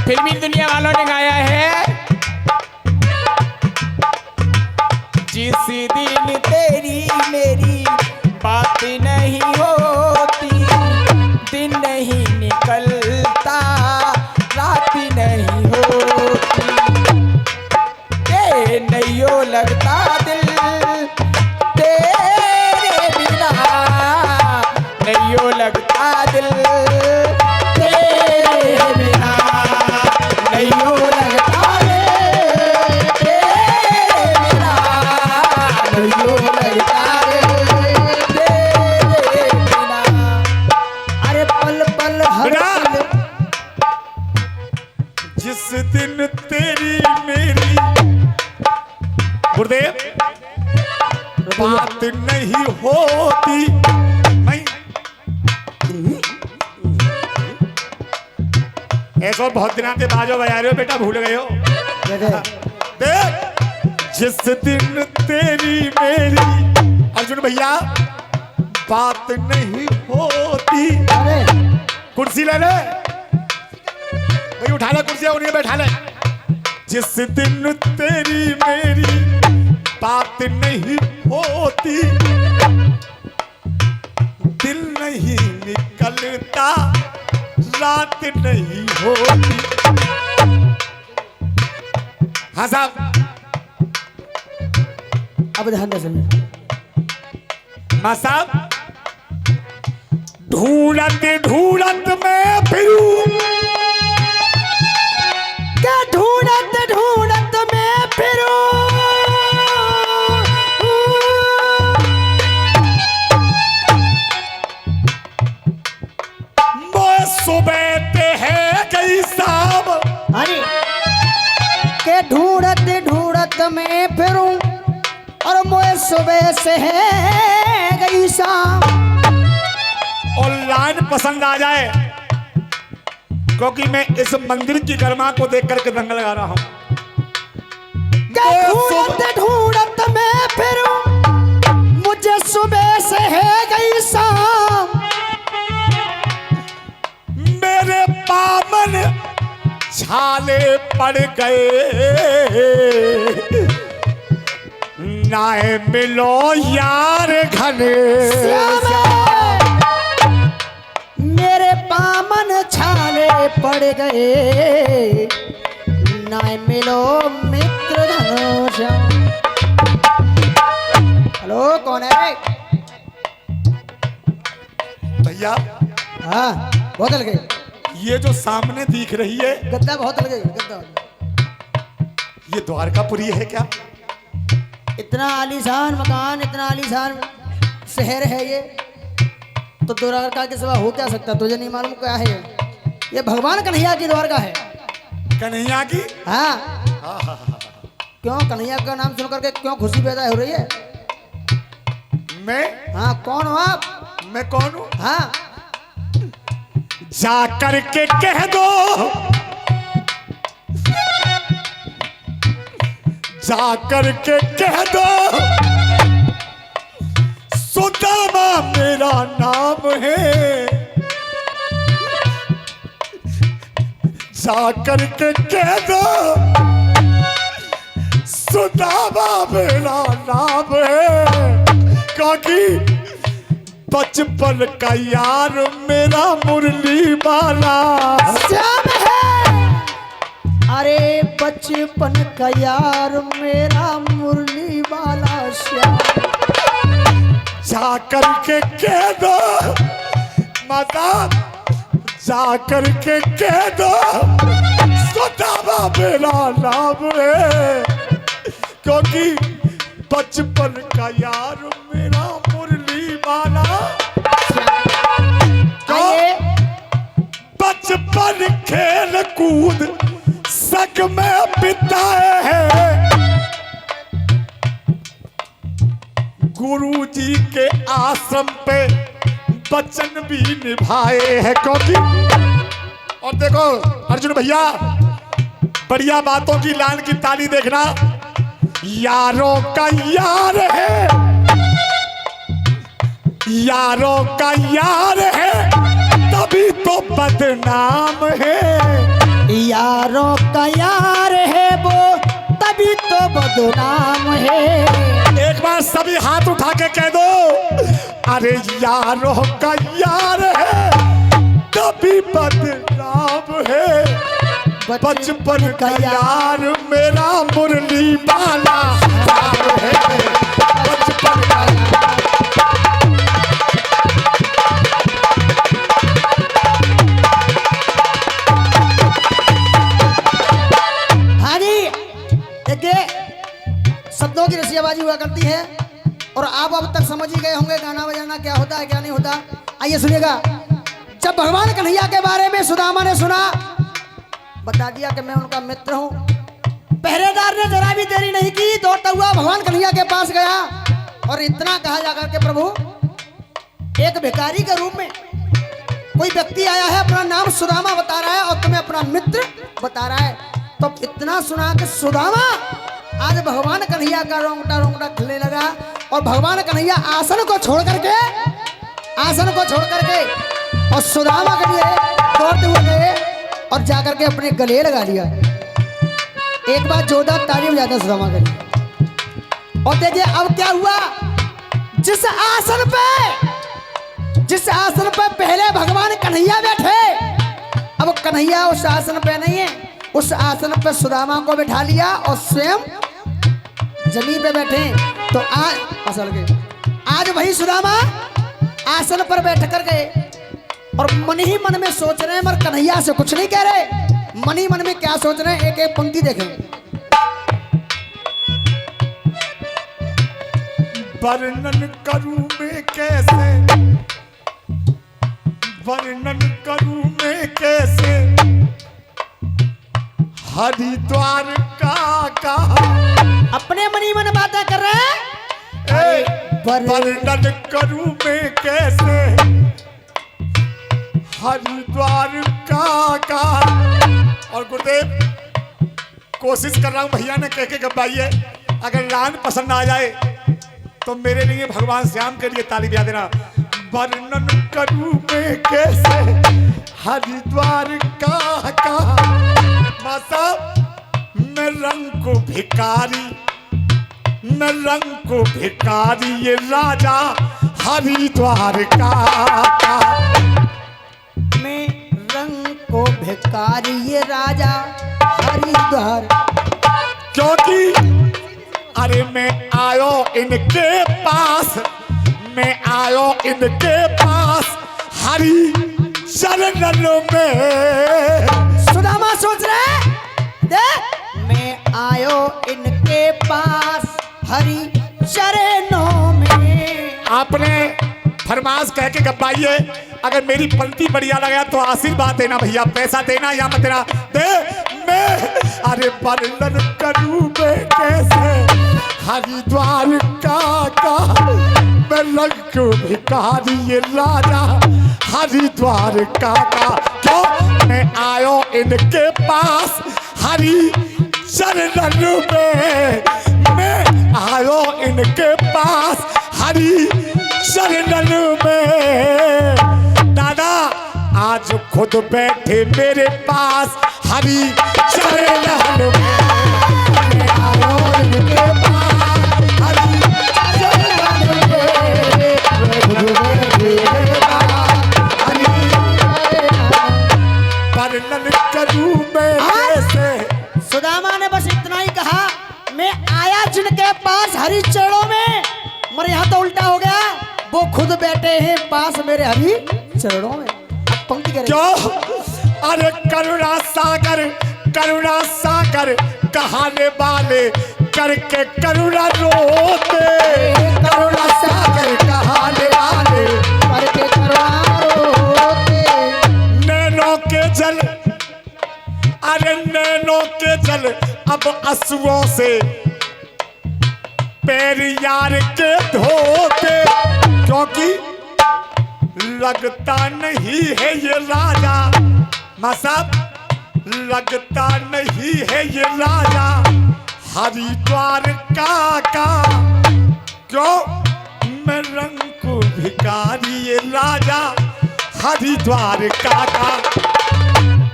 फिल्मी दुनिया वालों ने गाया है। जिस दिन तेरी मेरी बात नहीं होती, दिन नहीं निकलता, रात नहीं होती, ये नहीं लगता दिल तेरे बिना, नहीं लगता दिल तेरे बिना, नहीं लगता दिल तेरे बिना, नहीं लगता दिल तेरे बिना। अरे पल पल हर पल जिस दिन तेरी मेरी गुरुदेव बात नहीं होती, नहीं ऐसा बहुत दिनों से बाजो बजा रहे हो बेटा, भूल गए हो। देख जिस दिन तेरी मेरी अर्जुन भैया बात नहीं होती। अरे कुर्सी ले ले भाई, उठा ले कुर्सी, उन्हें बैठा ले। जिस दिन तेरी मेरी बात नहीं होती, दिन नहीं निकलता, रात नहीं होती। हाँ साहब, अब ध्यान दे सुनिए। मां साहब, ढूंढत ढूंढत मैं फिरूं, क्या ढूंढत ढूंढत मैं फिरूं, मैं सुबह पे है गई शाम। अरे के ढूंढत ढूंढत मैं फिरूं और मोए सुबह से है गई शाम। और लाइन पसंद आ जाए, क्योंकि मैं इस मंदिर की गरिमा को देख करके रंग लगा रहा हूं। ढूंढत ढूंढत मैं फिरूं, मुझे सुबह से है गई शाम। मेरे पामन छाले पड़ गए, नाए मिलो यार घने। मेरे पामन छाले पड़ गए, ना मिलो मित्र धनुष। हेलो कौन है? भैया हाँ बहुत हल्के, ये जो सामने दिख रही है, गद्दा बहुत हल्के, गद्दा। ये द्वारकापुरी है क्या? इतना आलीशान मकान, इतना आलीशान शहर है ये, तो द्वारका के सिवा हो क्या सकता? तुझे नहीं मालूम क्या है ये भगवान कन्हैया की द्वारका है। कन्हैया की? हाँ क्यों कन्हैया का नाम सुन करके क्यों खुशी पैदा हो रही है? मैं? हाँ कौन हो आप? मैं कौन हूं? हाँ जा करके कह दो, जा करके कह दो, सुदामा मेरा नाम है। जा करके कह दो, सुदामा मेरा नाम है, क्योंकि बचपन का यार मेरा मुरली वाला श्याम है। अरे बचपन का यार मेरा मुरली वाला श्याम। जा करके कह दो माता, जा करके कह दो, सुदामा मेरा नाम है, क्योंकि बचपन का यार मेरा मुरली वाला। बचपन खेल कूद सग में बिताए हैं, गुरु जी के आश्रम पे वचन भी निभाए हैं, क्योंकि और देखो अर्जुन भैया, बढ़िया बातों की लाइन की ताली देखना। यारों का यार है, यारों का यार है, तभी तो बदनाम है। यारों का यार है वो तभी तो बदनाम है। एक बार सभी हाथ उठा के कह दो, अरे यारों का यार है तभी बदनाम है। बचपन का यार मेरा मुरली वाला यार है। बचपन का हाँ जी, देखिए शब्दों की रसियाबाजी हुआ करती है और आप अब तक समझ ही गए होंगे गाना बजाना क्या होता है क्या नहीं होता। आइए सुनिएगा। जब भगवान कन्हैया के बारे में सुदामा ने सुना, बता दिया कि मैं उनका मित्र हूं। पहरेदार ने जरा भी देरी नहीं की, दौड़ता हुआ भगवान कन्हैया के पास गया और इतना कहा जाकर के प्रभु, एक भिखारी के रूप में कोई व्यक्ति आया है, अपना नाम सुदामा बता रहा है और तुम्हें अपना मित्र बता रहा है। तो इतना सुना कि सुदामा, आज भगवान कन्हैया का रोंगटा रोंगटा खिलने लगा और भगवान कन्हैया आसन को छोड़ करके और सुदामा के लिए दौड़ते हुए गए और जाकर के अपने गले लगा लिया। एक बार जोरदार ताली बजाते हैं सुदामा के लिए। और देखिए अब क्या हुआ, जिस आसन पे पहले भगवान कन्हैया बैठे, अब कन्हैया उस आसन पे नहीं है, उस आसन पे सुदामा को बिठा लिया और स्वयं जमीन पे बैठे। तो आज वही सुदामा आसन पर बैठ कर गए और मन ही मन में सोच रहे हैं, मगर कन्हैया से कुछ नहीं कह रहे। मन ही मन में क्या सोच रहे हैं, एक एक पंक्ति देखें। वर्णन करूं मैं कैसे, वर्णन करूं मैं कैसे हरिद्वार का अपने मन ही मन बातें कर रहे हैं। वर्णन करूं मैं कैसे हरिद्वार का। और गुरुदेव कोशिश कर रहा हूं भैया ने कह के गवाइए, अगर लान पसंद आ जाए तो मेरे लिए भगवान श्याम के लिए ताली बजा देना। वर्णन करूं मैं कैसे हरिद्वार का। मां साहब मैं रंग को भिखारी, मैं रंग को भिखारी ये राजा हरिद्वार का। मैं रंग को भिखारी ये राजा हरिद्वार। क्योंकि अरे मैं आयो इनके पास, मैं आयो इनके पास हरि चरणन में। सुदामा सोच रहे दे, मैं आयो इनके पास हरि चरणों में। आपने फरमाश कह के गवाइए, अगर मेरी पंक्ति बढ़िया लगा तो आशीर्वाद देना भैया, पैसा देना या मत देना। दे मैं अरे वर्णन करूं मैं कैसे हरिद्वार का। मैं रंग भिखारी ये राजा हरिद्वार का। क्यों मैं आयो इनके पास हरि चरणन में, मैं आयो इनके पास हरि चरणन में। दादा आज खुद बैठे मेरे पास हरि चरणन में। मैं आयो इनके पास हरि चरणन में। खुद बैठे मेरे पास हरि वर्णन करूं मैं कैसे। सुदामा ने बस इतना ही कहा, मैं आया जिनके पास हरि चरणों में, मगर यहाँ तो उल्टा हो गया, वो खुद बैठे हैं पास मेरे हरि चरणों में। पंक्ति करें। क्यों अरे करुणा सागर कहाने वाले करके करुणा रोते। करुणा सागर कहाने वाले करके करुणा रोते। नैनों के जल, अरे नैनों के जल अब आंसुओं से पैर यार के धोते। क्योंकि लगता नहीं है ये राजा, मां साहब लगता नहीं है ये राजा हरिद्वार का। क्यों मैं रंग को भिखारी ये राजा हरिद्वार का।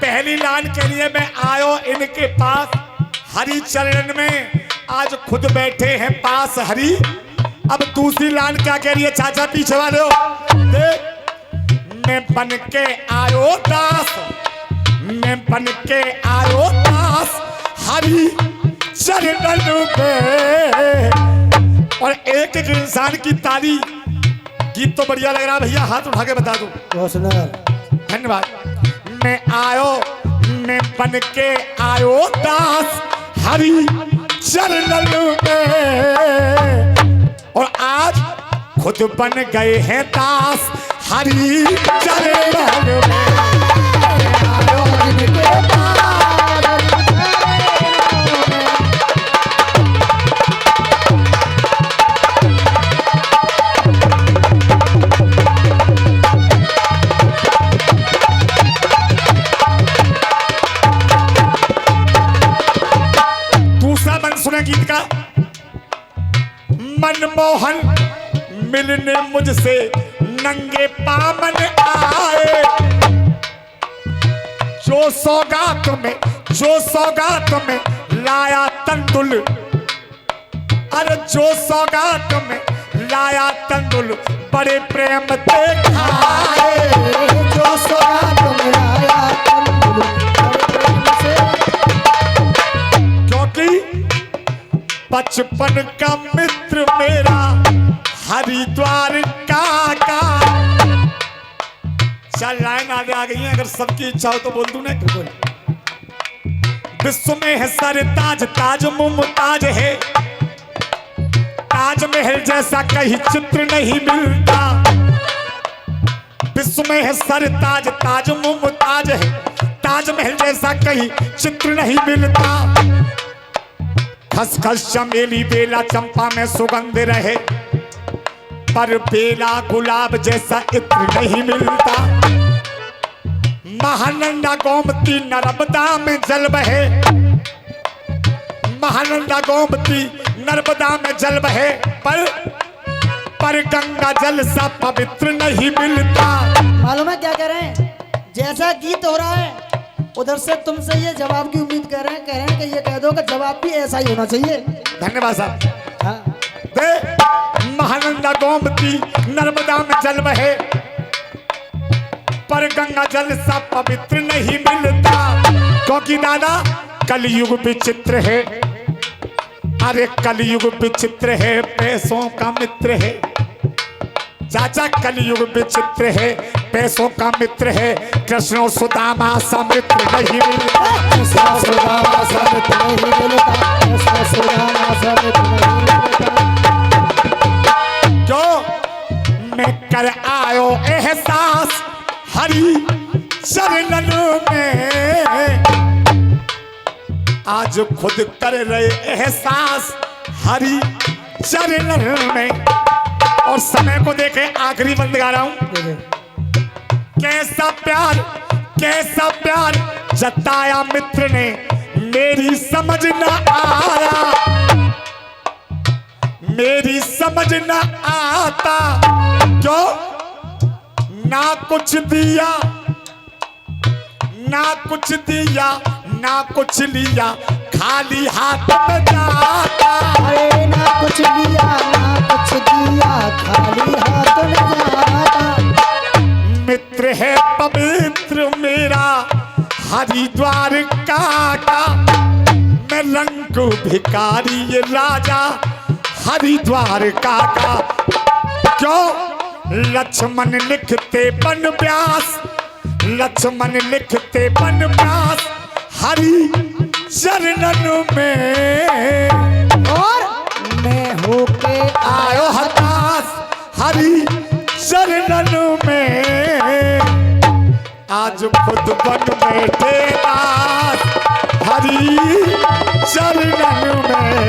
पहली लाइन लान के लिए मैं आयो इनके पास, हरि चरण में आज खुद बैठे हैं पास हरि। अब दूसरी लान क्या कह रही है चाचा पीछे वाले हो देख। मैं बन के आयो दास, मैं बन के आयो दास हरि चरण पे। और एक एक इंसान की ताली, गीत तो बढ़िया लग रहा भैया, हाथ उठा के बता दो। बहुत सुंदर, धन्यवाद। मैं आयो, मैं बन के आयो दास हरि चरण में, और आज खुद बन गए हैं दास हरि चरण में। आयो इनके गीत का। मनमोहन मिलने मुझसे नंगे पामन आए, जो सौगात में लाया तंदुल, अरे जो सौगात में लाया तंदुल बड़े प्रेम से खाए, जो सौगात में लाया तंदुल बड़े प्रेम से। क्योंकि बचपन का मित्र मेरा हरिद्वार का। चल लाइन आगे आ गई है, अगर सबकी इच्छा हो तो बोल दूं ना। विश्व में है सर ताज, ताज मुमताज है, ताजमहल जैसा कहीं चित्र नहीं मिलता। विश्व में है सर ताज, ताज मुमताज है, ताजमहल जैसा कहीं चित्र नहीं मिलता। खसखस चमेली बेला चंपा में सुगंध रहे, पर बेला गुलाब जैसा इत्र नहीं मिलता। महानंदा गोमती नर्मदा में जल बहे, महानंदा गोमती नर्मदा में जल बहे, पर गंगा जल सा पवित्र नहीं मिलता। मालूम है क्या कह रहे हैं? जैसा गीत हो रहा है उधर से तुमसे ये जवाब की उम्मीद कर रहे हैं कि ये कह दो कि जवाब भी ऐसा ही होना चाहिए। धन्यवाद साहब। हाँ। दे महानंदा गोमती नर्मदा में जल बहे, पर गंगा जल सा पवित्र नहीं मिलता। क्योंकि दादा कलयुग विचित्र है, अरे कलयुग विचित्र है, पैसों का मित्र है। चाचा कलयुग विचित्र है, पैसों का मित्र है, कृष्ण और सुदामा सा मित्र नहीं मिलता। कृष्ण सुदामा सा मित्र नहीं मिलता, कृष्ण सुदामा सा मित्र नहीं मिलता। जो मैं कर आयो एहसास हरि चरण में, आज खुद कर रहे एहसास हरि चरण में। और समय को देखे आखिरी बंद गा रहा हूं। कैसा प्यार जताया मित्र ने, मेरी समझ न आया, मेरी समझ न आता। क्यों ना कुछ दिया, ना कुछ दिया, ना कुछ लिया, खाली हाथ में जाता। अरे ना कुछ लिया, ना कुछ दिया, खाली हाथ में जाता। मित्र है पवित्र मेरा हरिद्वार का, मैं रंग भिखारी ये राजा हरिद्वार का। क्यों लक्ष्मण लिखते बन व्यास, लक्ष्मण लिखते बन व्यास हरि चरण में। और मैं होके आयो हताश हरि चरण में, आज खुद बन बैठे दास हरि चरण में।